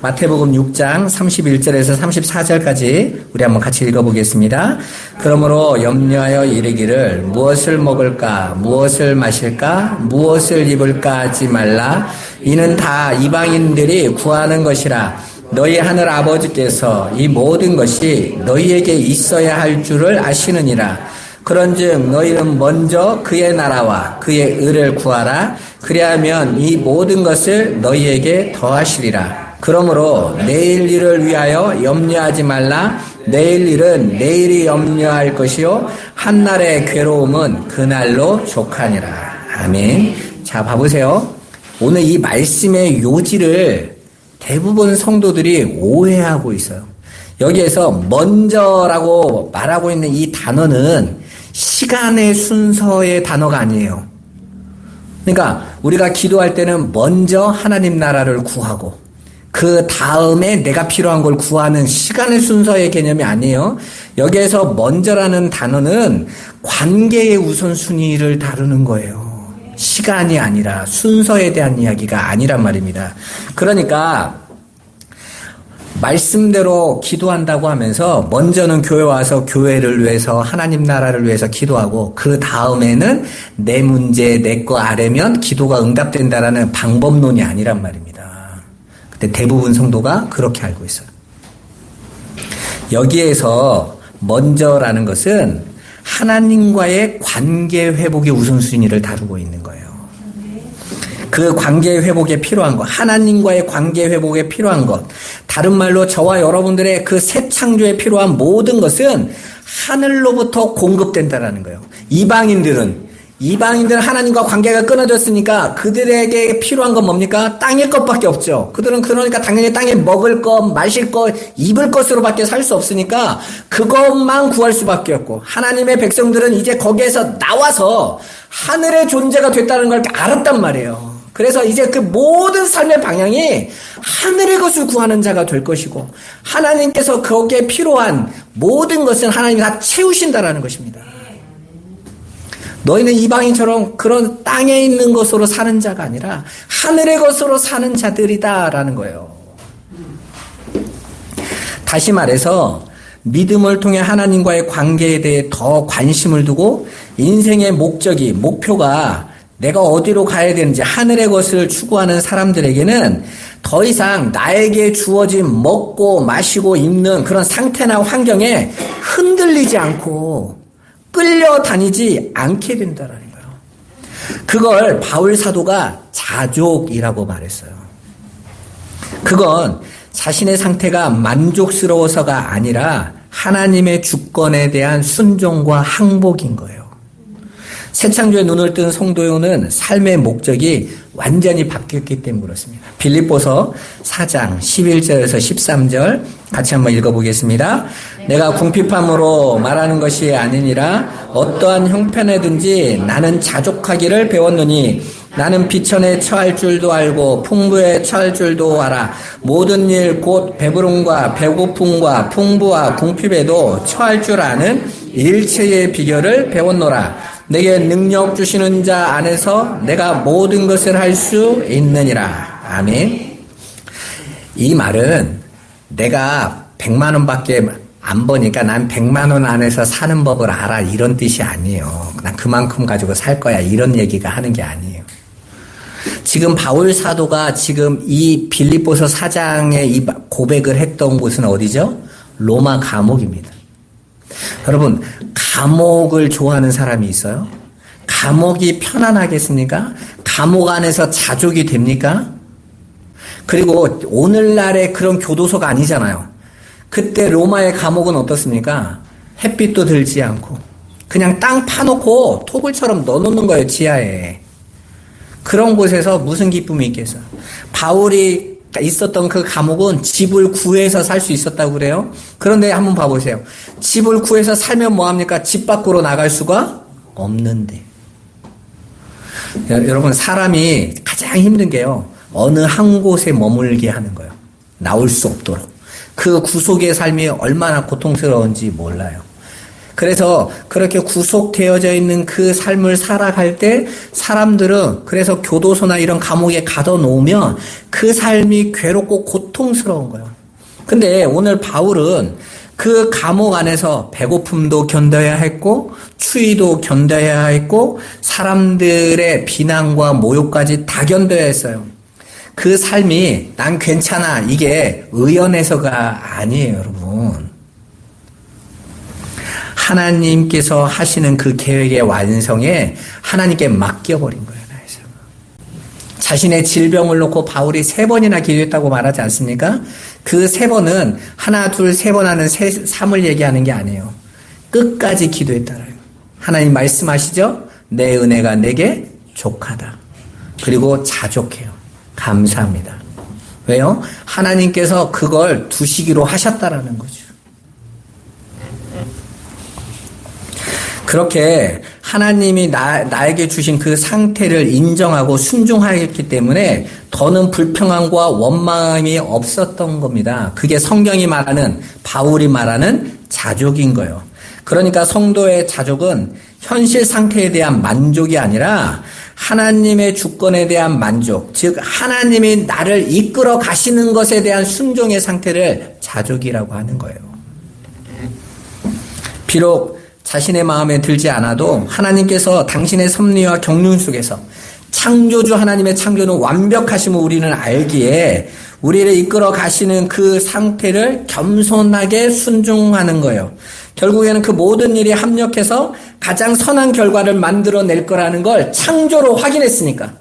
마태복음 6장 31절에서 34절까지 우리 한번 같이 읽어보겠습니다. 그러므로 염려하여 이르기를 무엇을 먹을까 무엇을 마실까 무엇을 입을까 하지 말라. 이는 다 이방인들이 구하는 것이라. 너희 하늘 아버지께서 이 모든 것이 너희에게 있어야 할 줄을 아시느니라. 그런즉 너희는 먼저 그의 나라와 그의 의를 구하라. 그리하면 이 모든 것을 너희에게 더하시리라. 그러므로 내일 일을 위하여 염려하지 말라. 내일 일은 내일이 염려할 것이요 한날의 괴로움은 그날로 족하니라. 아멘. 자, 봐보세요. 오늘 이 말씀의 요지를 대부분 성도들이 오해하고 있어요. 여기에서 먼저라고 말하고 있는 이 단어는 시간의 순서의 단어가 아니에요. 그러니까 우리가 기도할 때는 먼저 하나님 나라를 구하고 그 다음에 내가 필요한 걸 구하는 시간의 순서의 개념이 아니에요. 여기에서 먼저라는 단어는 관계의 우선순위를 다루는 거예요. 시간이 아니라 순서에 대한 이야기가 아니란 말입니다. 그러니까 말씀대로 기도한다고 하면서 먼저는 교회 와서 교회를 위해서 하나님 나라를 위해서 기도하고 그 다음에는 내 문제 내 거 아래면 기도가 응답된다라는 방법론이 아니란 말입니다. 근데 대부분 성도가 그렇게 알고 있어요. 여기에서 먼저라는 것은 하나님과의 관계 회복의 우선순위를 다루고 있는 거예요. 그 관계 회복에 필요한 것, 하나님과의 관계 회복에 필요한 것, 다른 말로 저와 여러분들의 그 새 창조에 필요한 모든 것은 하늘로부터 공급된다라는 거예요. 이방인들은 하나님과 관계가 끊어졌으니까 그들에게 필요한 건 뭡니까? 땅일 것밖에 없죠. 그들은 그러니까 당연히 땅에 먹을 것, 마실 것, 입을 것으로밖에 살 수 없으니까 그것만 구할 수밖에 없고, 하나님의 백성들은 이제 거기에서 나와서 하늘의 존재가 됐다는 걸 알았단 말이에요. 그래서 이제 그 모든 삶의 방향이 하늘의 것을 구하는 자가 될 것이고, 하나님께서 거기에 필요한 모든 것은 하나님이 다 채우신다라는 것입니다. 너희는 이방인처럼 그런 땅에 있는 것으로 사는 자가 아니라 하늘의 것으로 사는 자들이다라는 거예요. 다시 말해서 믿음을 통해 하나님과의 관계에 대해 더 관심을 두고 인생의 목표가 내가 어디로 가야 되는지 하늘의 것을 추구하는 사람들에게는 더 이상 나에게 주어진 먹고 마시고 입는 그런 상태나 환경에 흔들리지 않고 끌려다니지 않게 된다라는 거예요. 그걸 바울 사도가 자족이라고 말했어요. 그건 자신의 상태가 만족스러워서가 아니라 하나님의 주권에 대한 순종과 항복인 거예요. 새 창조에 눈을 뜬 성도요는 삶의 목적이 완전히 바뀌었기 때문에 그렇습니다. 빌립보서 4장 11절에서 13절 같이 한번 읽어보겠습니다. 내가 궁핍함으로 말하는 것이 아니니라 어떠한 형편에든지 나는 자족하기를 배웠느니 나는 비천에 처할 줄도 알고 풍부에 처할 줄도 알아. 모든 일 곧 배부름과 배고픔과 풍부와 궁핍에도 처할 줄 아는 일체의 비결을 배웠노라. 내게 능력 주시는 자 안에서 내가 모든 것을 할 수 있느니라. 아멘. 이 말은 내가 100만 원밖에 안 버니까 난 100만 원 안에서 사는 법을 알아 이런 뜻이 아니에요. 난 그만큼 가지고 살 거야 이런 얘기가 하는 게 아니에요. 지금 바울 사도가 지금 이 빌립보서 4장에 이 고백을 했던 곳은 어디죠? 로마 감옥입니다. 여러분, 감옥을 좋아하는 사람이 있어요? 감옥이 편안하겠습니까? 감옥 안에서 자족이 됩니까? 그리고 오늘날의 그런 교도소가 아니잖아요. 그때 로마의 감옥은 어떻습니까? 햇빛도 들지 않고 그냥 땅 파놓고 토굴처럼 넣어놓는 거예요, 지하에. 그런 곳에서 무슨 기쁨이 있겠어요? 바울이 있었던 그 감옥은 집을 구해서 살 수 있었다고 그래요. 그런데 한번 봐보세요. 집을 구해서 살면 뭐합니까? 집 밖으로 나갈 수가 없는데. 여러분, 사람이 가장 힘든 게요, 어느 한 곳에 머물게 하는 거예요. 나올 수 없도록. 그 구속의 삶이 얼마나 고통스러운지 몰라요. 그래서 그렇게 구속되어져 있는 그 삶을 살아갈 때 사람들은 그래서 교도소나 이런 감옥에 가둬놓으면 그 삶이 괴롭고 고통스러운 거예요. 근데 오늘 바울은 그 감옥 안에서 배고픔도 견뎌야 했고 추위도 견뎌야 했고 사람들의 비난과 모욕까지 다 견뎌야 했어요. 그 삶이 난 괜찮아 이게 의연해서가 아니에요, 여러분. 하나님께서 하시는 그 계획의 완성에 하나님께 맡겨버린 거예요. 자신의 질병을 놓고 바울이 3번이나 기도했다고 말하지 않습니까? 그 3번은 하나, 둘, 3번 하는 3을 얘기하는 게 아니에요. 끝까지 기도했다라는 거예요. 하나님 말씀하시죠? 내 은혜가 내게 족하다. 그리고 자족해요. 감사합니다. 왜요? 하나님께서 그걸 두시기로 하셨다라는 거죠. 그렇게 하나님이 나에게 주신 그 상태를 인정하고 순종하였기 때문에 더는 불평함과 원망함이 없었던 겁니다. 그게 성경이 말하는, 바울이 말하는 자족인 거예요. 그러니까 성도의 자족은 현실 상태에 대한 만족이 아니라 하나님의 주권에 대한 만족, 즉 하나님이 나를 이끌어 가시는 것에 대한 순종의 상태를 자족이라고 하는 거예요. 비록 자신의 마음에 들지 않아도 하나님께서 당신의 섭리와 경륜 속에서 창조주 하나님의 창조는 완벽하심을 우리는 알기에 우리를 이끌어 가시는 그 상태를 겸손하게 순종하는 거예요. 결국에는 그 모든 일이 합력해서 가장 선한 결과를 만들어낼 거라는 걸 창조로 확인했으니까.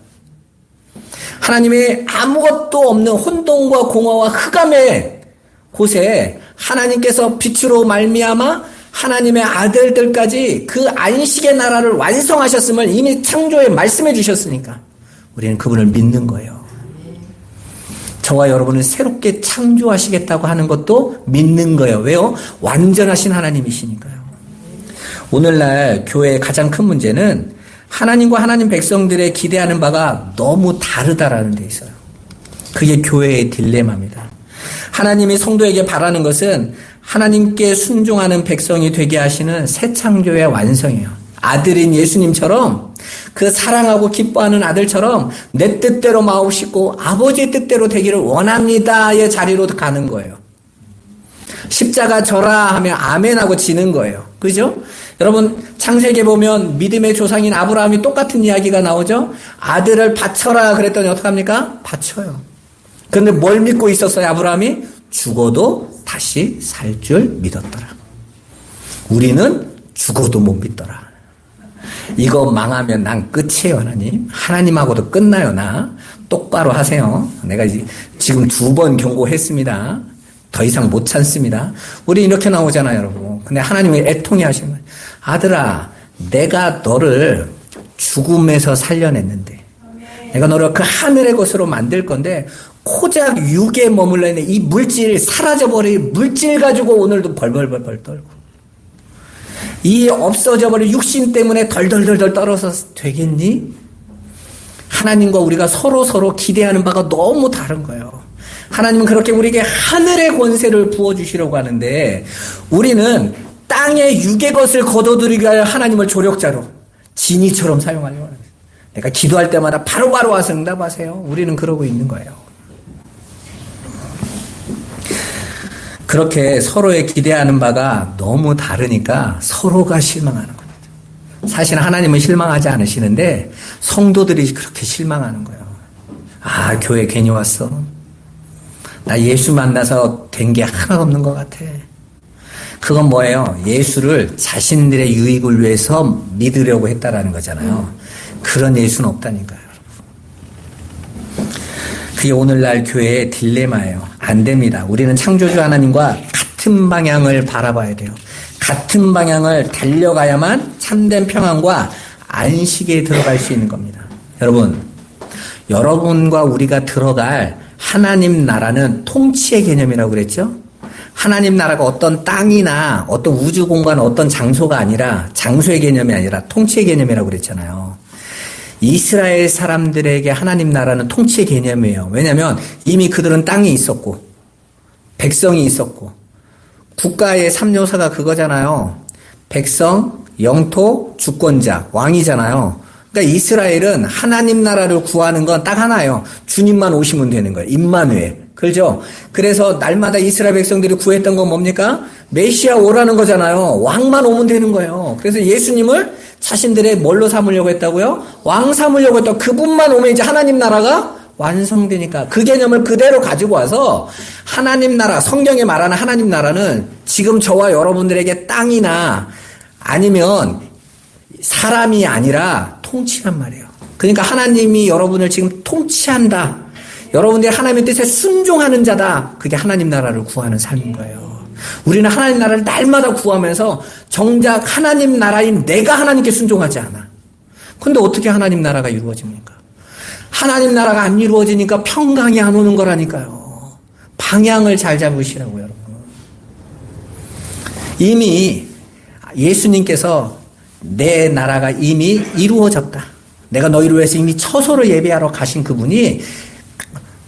하나님이 아무것도 없는 혼돈과 공허와 흑암의 곳에 하나님께서 빛으로 말미암아 하나님의 아들들까지 그 안식의 나라를 완성하셨음을 이미 창조에 말씀해 주셨으니까 우리는 그분을 믿는 거예요. 저와 여러분을 새롭게 창조하시겠다고 하는 것도 믿는 거예요. 왜요? 완전하신 하나님이시니까요. 오늘날 교회의 가장 큰 문제는 하나님과 하나님 백성들의 기대하는 바가 너무 다르다라는 데 있어요. 그게 교회의 딜레마입니다. 하나님이 성도에게 바라는 것은 하나님께 순종하는 백성이 되게 하시는 새 창조의 완성이에요. 아들인 예수님처럼 그 사랑하고 기뻐하는 아들처럼 내 뜻대로 마음 싣고 아버지의 뜻대로 되기를 원합니다의 자리로 가는 거예요. 십자가 져라 하면 아멘하고 지는 거예요. 그죠? 여러분 창세기에 보면 믿음의 조상인 아브라함이 똑같은 이야기가 나오죠. 아들을 바쳐라 그랬더니 어떡합니까? 바쳐요. 그런데 뭘 믿고 있었어요? 아브라함이 죽어도 다시 살 줄 믿었더라. 우리는 죽어도 못 믿더라. 이거 망하면 난 끝이에요. 하나님하고도 끝나요. 나 똑바로 하세요. 내가 지금 2번 경고했습니다. 더 이상 못 참습니다. 우리 이렇게 나오잖아요, 여러분. 근데 하나님이 애통해 하시는 거예요. 아들아, 내가 너를 죽음에서 살려냈는데 내가 너를 그 하늘의 것으로 만들 건데 고작 육에 머물러 있는 이 물질, 사라져버린 물질 가지고 오늘도 벌벌벌 떨고 이 없어져버린 육신 때문에 덜덜덜덜 떨어서 되겠니? 하나님과 우리가 서로 기대하는 바가 너무 다른 거예요. 하나님은 그렇게 우리에게 하늘의 권세를 부어주시려고 하는데 우리는 땅의 육의 것을 거둬들이게 할 하나님을 조력자로 진이처럼 사용하려고 하는 거예요. 내가 기도할 때마다 바로바로 와서 응답하세요. 우리는 그러고 있는 거예요. 그렇게 서로의 기대하는 바가 너무 다르니까 서로가 실망하는 겁니다. 사실 하나님은 실망하지 않으시는데 성도들이 그렇게 실망하는 거예요. 아, 교회 괜히 왔어. 나 예수 만나서 된 게 하나도 없는 것 같아. 그건 뭐예요? 예수를 자신들의 유익을 위해서 믿으려고 했다라는 거잖아요. 그런 예수는 없다니까요. 그게 오늘날 교회의 딜레마예요. 안 됩니다. 우리는 창조주 하나님과 같은 방향을 바라봐야 돼요. 같은 방향을 달려가야만 참된 평안과 안식에 들어갈 수 있는 겁니다. 여러분과 우리가 들어갈 하나님 나라는 통치의 개념이라고 그랬죠? 하나님 나라가 어떤 땅이나 어떤 우주 공간 어떤 장소가 아니라 장소의 개념이 아니라 통치의 개념이라고 그랬잖아요. 이스라엘 사람들에게 하나님 나라는 통치의 개념이에요. 왜냐하면 이미 그들은 땅이 있었고 백성이 있었고 국가의 3요소가 그거잖아요. 백성, 영토, 주권자, 왕이잖아요. 그러니까 이스라엘은 하나님 나라를 구하는 건 딱 하나예요. 주님만 오시면 되는 거예요. 임마누엘. 그렇죠? 그래서 날마다 이스라엘 백성들이 구했던 건 뭡니까? 메시아 오라는 거잖아요. 왕만 오면 되는 거예요. 그래서 예수님을 자신들의 뭘로 삼으려고 했다고요? 왕 삼으려고 했다고. 그분만 오면 이제 하나님 나라가 완성되니까 그 개념을 그대로 가지고 와서 하나님 나라, 성경에 말하는 하나님 나라는 지금 저와 여러분들에게 땅이나 아니면 사람이 아니라 통치란 말이에요. 그러니까 하나님이 여러분을 지금 통치한다. 여러분들이 하나님의 뜻에 순종하는 자다. 그게 하나님 나라를 구하는 삶인 거예요. 우리는 하나님 나라를 날마다 구하면서 정작 하나님 나라인 내가 하나님께 순종하지 않아. 근데 어떻게 하나님 나라가 이루어집니까? 하나님 나라가 안 이루어지니까 평강이 안 오는 거라니까요. 방향을 잘 잡으시라고요, 여러분. 이미 예수님께서 내 나라가 이미 이루어졌다. 내가 너희를 위해서 이미 처소를 예비하러 가신 그분이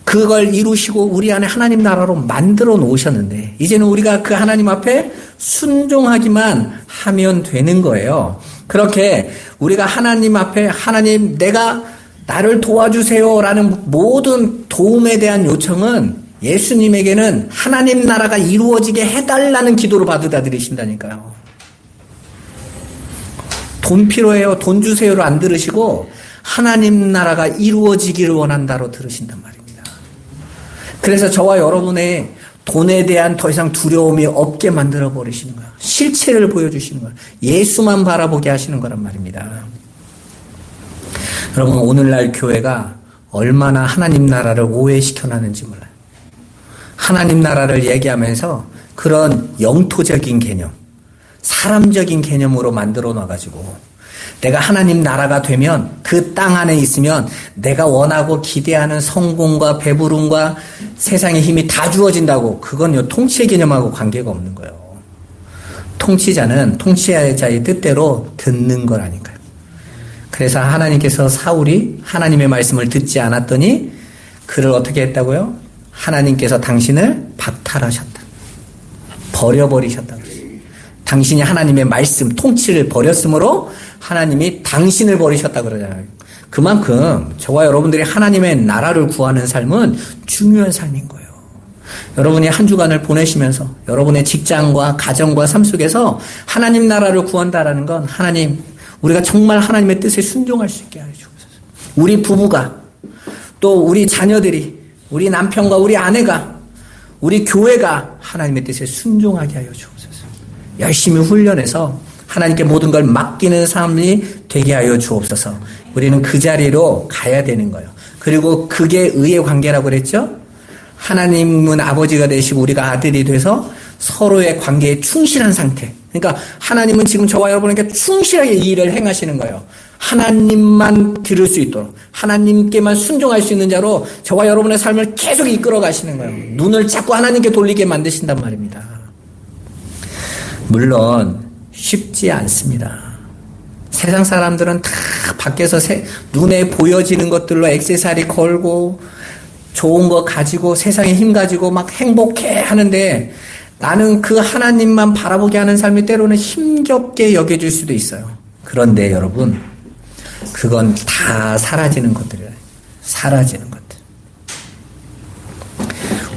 그걸 이루시고 우리 안에 하나님 나라로 만들어 놓으셨는데 이제는 우리가 그 하나님 앞에 순종하기만 하면 되는 거예요. 그렇게 우리가 하나님 앞에 하나님 내가 나를 도와주세요라는 모든 도움에 대한 요청은 예수님에게는 하나님 나라가 이루어지게 해달라는 기도로 받아들이신다니까요. 돈 필요해요. 돈 주세요로 안 들으시고 하나님 나라가 이루어지기를 원한다로 들으신단 말입니다. 그래서 저와 여러분의 돈에 대한 더 이상 두려움이 없게 만들어 버리시는 거예요. 실체를 보여주시는 거예요. 예수만 바라보게 하시는 거란 말입니다. 여러분 오늘날 교회가 얼마나 하나님 나라를 오해시켜놨는지 몰라요. 하나님 나라를 얘기하면서 그런 영토적인 개념, 사람적인 개념으로 만들어 놔가지고 내가 하나님 나라가 되면 그 땅 안에 있으면 내가 원하고 기대하는 성공과 배부름과 세상의 힘이 다 주어진다고. 그건요 통치의 개념하고 관계가 없는 거예요. 통치자는 통치자의 뜻대로 듣는 거라니까요. 그래서 하나님께서 사울이 하나님의 말씀을 듣지 않았더니 그를 어떻게 했다고요? 하나님께서 당신을 박탈하셨다. 버려버리셨다. 당신이 하나님의 말씀, 통치를 버렸으므로 하나님이 당신을 버리셨다 그러잖아요. 그만큼 저와 여러분들이 하나님의 나라를 구하는 삶은 중요한 삶인 거예요. 여러분이 한 주간을 보내시면서 여러분의 직장과 가정과 삶 속에서 하나님 나라를 구한다라는 건 하나님, 우리가 정말 하나님의 뜻에 순종할 수 있게 하여 주옵소서. 우리 부부가 또 우리 자녀들이 우리 남편과 우리 아내가 우리 교회가 하나님의 뜻에 순종하게 하여 주옵소서. 열심히 훈련해서 하나님께 모든 걸 맡기는 삶이 되게 하여 주옵소서. 우리는 그 자리로 가야 되는 거예요. 그리고 그게 의의 관계라고 그랬죠? 하나님은 아버지가 되시고 우리가 아들이 돼서 서로의 관계에 충실한 상태. 그러니까 하나님은 지금 저와 여러분에게 충실하게 이 일을 행하시는 거예요. 하나님만 들을 수 있도록 하나님께만 순종할 수 있는 자로 저와 여러분의 삶을 계속 이끌어 가시는 거예요. 눈을 자꾸 하나님께 돌리게 만드신단 말입니다. 물론 쉽지 않습니다. 세상 사람들은 다 밖에서 눈에 보여지는 것들로 액세서리 걸고 좋은 거 가지고 세상에 힘 가지고 막 행복해 하는데 나는 그 하나님만 바라보게 하는 삶이 때로는 힘겹게 여겨질 수도 있어요. 그런데 여러분 그건 다 사라지는 것들이에요. 사라지는 것들.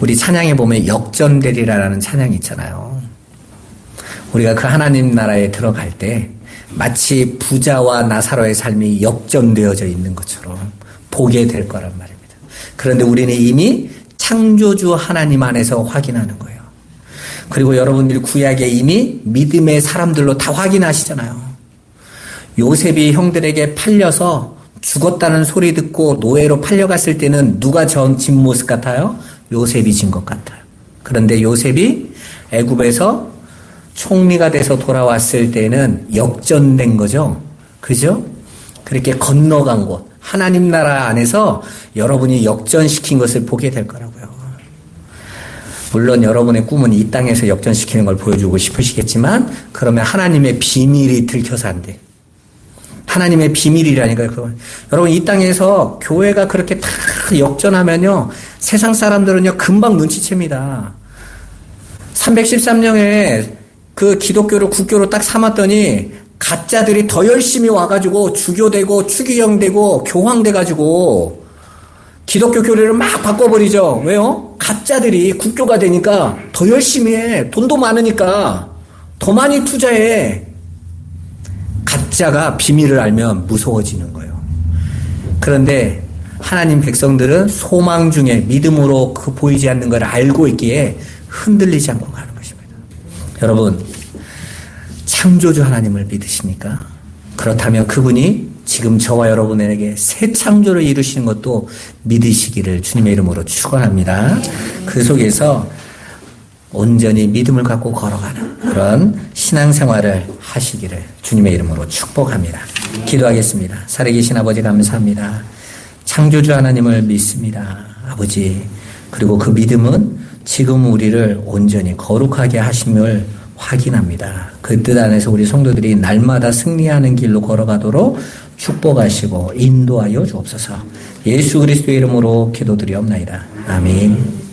우리 찬양에 보면 역전되리라라는 찬양이 있잖아요. 우리가 그 하나님 나라에 들어갈 때 마치 부자와 나사로의 삶이 역전되어져 있는 것처럼 보게 될 거란 말입니다. 그런데 우리는 이미 창조주 하나님 안에서 확인하는 거예요. 그리고 여러분들이 구약에 이미 믿음의 사람들로 다 확인하시잖아요. 요셉이 형들에게 팔려서 죽었다는 소리 듣고 노예로 팔려갔을 때는 누가 진 모습 같아요? 요셉이 진 것 같아요. 그런데 요셉이 애굽에서 총리가 돼서 돌아왔을 때는 역전된 거죠. 그죠? 그렇게 건너간 곳, 하나님 나라 안에서 여러분이 역전시킨 것을 보게 될 거라고요. 물론 여러분의 꿈은 이 땅에서 역전시키는 걸 보여주고 싶으시겠지만 그러면 하나님의 비밀이 들켜서 안 돼. 하나님의 비밀이라니까요. 그건. 여러분 이 땅에서 교회가 그렇게 다 역전하면요. 세상 사람들은요. 금방 눈치챕니다. 313년에 그 기독교를 국교로 딱 삼았더니 가짜들이 더 열심히 와가지고 주교되고 추기경되고 교황돼가지고 기독교 교리를 막 바꿔버리죠. 왜요? 가짜들이 국교가 되니까 더 열심히 해. 돈도 많으니까 더 많이 투자해. 가짜가 비밀을 알면 무서워지는 거예요. 그런데 하나님 백성들은 소망 중에 믿음으로 그 보이지 않는 걸 알고 있기에 흔들리지 않고 가는 것입니다. 여러분, 창조주 하나님을 믿으십니까? 그렇다면 그분이 지금 저와 여러분에게 새 창조를 이루시는 것도 믿으시기를 주님의 이름으로 축원합니다. 그 속에서 온전히 믿음을 갖고 걸어가는 그런 신앙생활을 하시기를 주님의 이름으로 축복합니다. 기도하겠습니다. 살아계신 아버지 감사합니다. 창조주 하나님을 믿습니다. 아버지, 그리고 그 믿음은 지금 우리를 온전히 거룩하게 하심을 확인합니다. 그 뜻 안에서 우리 성도들이 날마다 승리하는 길로 걸어가도록 축복하시고 인도하여 주옵소서. 예수 그리스도의 이름으로 기도드리옵나이다. 아멘.